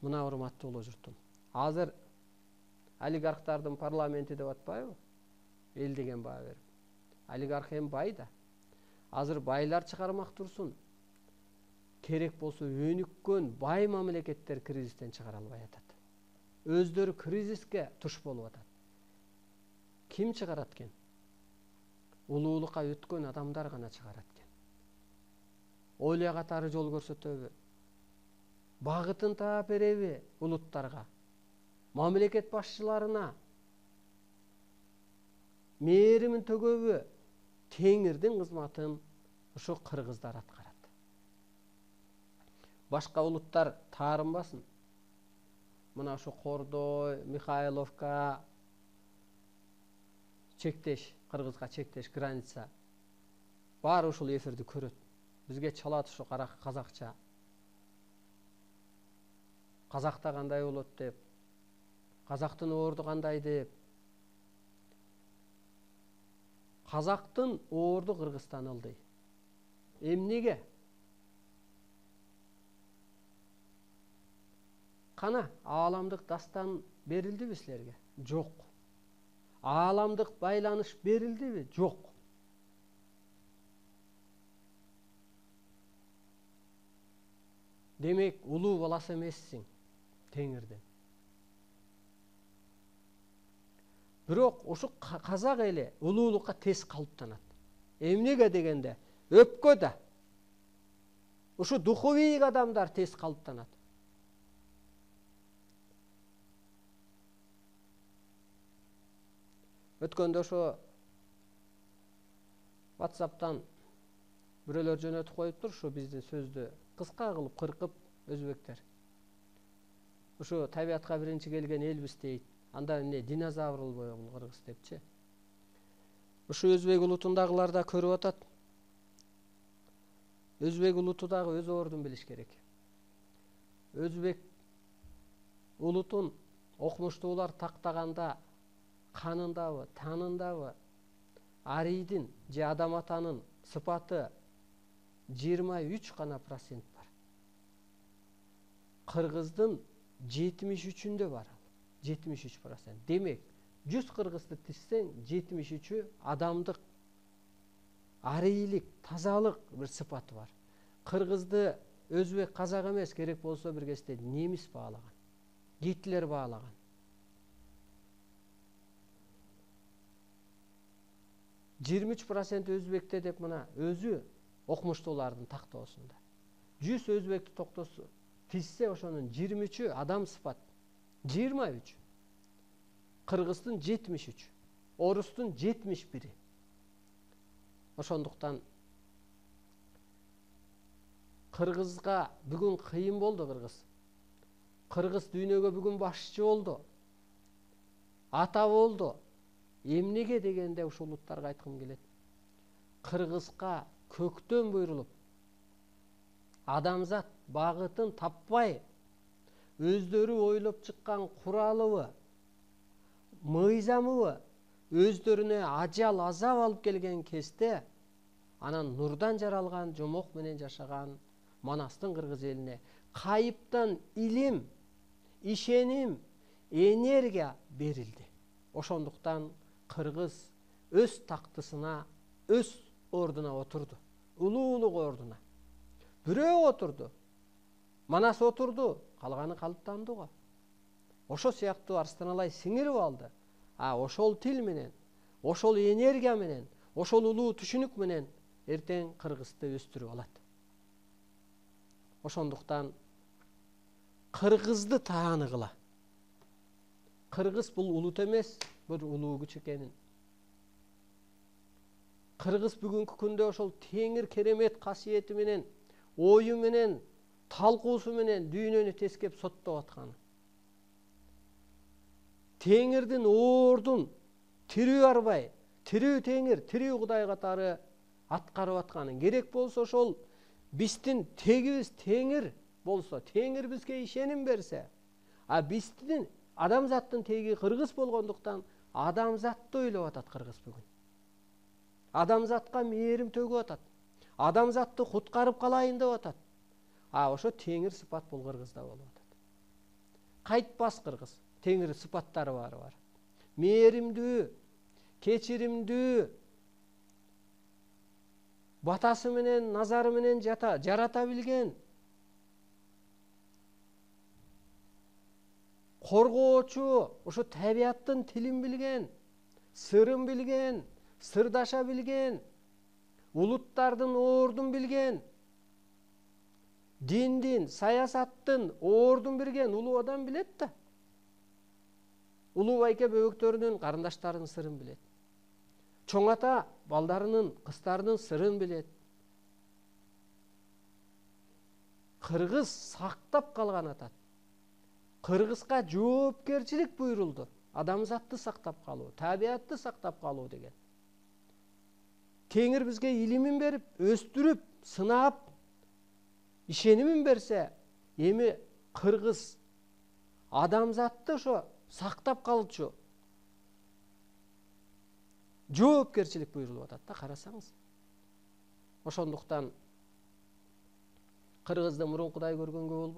Мына урматтуу улуу журтум, азыр олигархтардын парламенти деп атпайбы? Эл деген баа берип. Олигарх эми бай да. Азыр байлар чыгармак турсун. Керек болсо өнүккөн бай мамлекеттер кризистен чыгара албай атат. Өздөрү кризиске туш болуп атат. Ким чыгарат экен? Улуулукка өткөн адамдар гана чыгарат экен. Ойлой катары жол көрсөтөбү? Багытын таап береби улуттарга? Мамлекет башчыларына мээримин төгөбү? Теңирдин кызматын ушу кыргыздар аткарат. Башка улуттар таарынбасын. Мына ушу Кордой, Михайловка чектеш, кыргызга чектеш граница. Баары ушул эфирди көрөт. Бизге чалат ушу казакча. Казакта кандай болот деп, казактын орду кандай деп. Казактын орду Кыргызстан алды. Эмнеге? Кана ааламдык дастан берилдиби силерге? Жок. Ааламдык байланыш берилдиби? Жок. Демек, улуу баласы эмессиң Теңирдин. Бирок ушу казак эли улуулукка тез калыптанат. Эмнеге дегенде, өпкө да. Ушу духовий адамдар тез калыптанат. Өткөндө ошо WhatsApp'тан бирөөлөр жөнөтүп коюптур, ушу биздин сөздү кыска кылып кыркып өзбектер. Ушу табиятка биринчи келген элбиз дейт. Анда эмне динозавр болбой бул кыргыз депчи. Ушу өзбек улутундагылар да көрүп атат. Өзбек улуту дагы өз ордун билиш керек. Өзбек улутун окумуштуулар тактаганда канындабы, танындабы арийдин же адам атанын сыпаты 23 гана процент бар. Кыргыздын 73-үндө бар. 73%. Демек, 100 кыргызды тизсең, 73-ü адамдык арийлик, тазалык бир сыпаты бар. Кыргызды өзбек, казак эмес, керек болсо бир кезде немис баалаган. Гитлер баалаган. %23% өзбекте деп мына өзү окумуштуулардын тактоосунда. 100 өзбекти токтосо тизсе, ошонун 23-ü адам сыпат. 23. Кыргыздын 73. Орустун 71. Ошондуктан кыргызга бүгүн кыйын болду кыргыз. Кыргыз дүйнөгө бүгүн башчы болду. Ата болду. Эмнеге дегенде ушул улуттарга айткым келет. Кыргызга көктөн буйрулуп, адамзат багытын таппай, өздөрү ойлоп чыккан куралыбы, мыйзамыбы өздөрүнө ажал азап алып келген кезде, анан нурдан жаралган жомок менен жашаган Манастын кыргыз элине кайыптан илим, ишеним, энергия берилди. Ошондуктан кыргыз өз тактысына, өз ордуна отурду. Улуулук ордуна. Бирөө отурду. Манас отурду, калганы калыптанды го. Ошо сыяктуу Арстаналай сиңирип алды. Ошол тил менен, ошол энергия менен, ошол улуу түшүнүк менен эртең кыргызды өстүрүп алат. Ошондуктан кыргызды тааныгыла. Кыргыз бул улут эмес, бир улуу күч экенин. Кыргыз бүгүнкү күндө ошол теңир керемет касиети менен, ою менен, талкуусу менен дүйнөнү тескеп соттоп атканы. Теңирдин ордун тирүү арбай, тирүү теңир, тирүү кудай катары аткарып атканын. Керек болсо ошол биздин тегибиз теңир болсо, теңир бизге ишеним берсе, биздин адамзаттын теги кыргыз болгондуктан адамзатты ойлоп атат кыргыз бүгүн. Адамзатка мээрим төгүп атат. Адамзатты куткарып калайын деп атат. Ошо теңир сыпат бул кыргызда болуп атат. кайтпас кыргыз. Теңир сыпаттары бар. Мээримдүү, кечиримдүү, батасы менен, назары менен жарата билген, коргоочу, ошо табияттын тилин билген, сырын билген, сырдаша билген, улуттардын оордун билген, диндин, саясаттын оордун билген улуу адам билет да. Улуу байке бөбөктөрүнүн, карындаштарынын сырын билет. Чоң ата балдарынын, кыздарынын сырын билет. Кыргыз сактап калган атат. Кыргызга жоопкерчилик буйрулду. Адамзатты сактап калуу, табиатты сактап калуу деген. Теңир бизге илимин берип, өстүрүп, сынап, ишенимин берсе, эми кыргыз адамзатты ошо сактап калчу жоопкерчилик буйрулуп атат да, карасаңыз. Ошондуктан кыргызды мурункудай көргөнгө болбойт.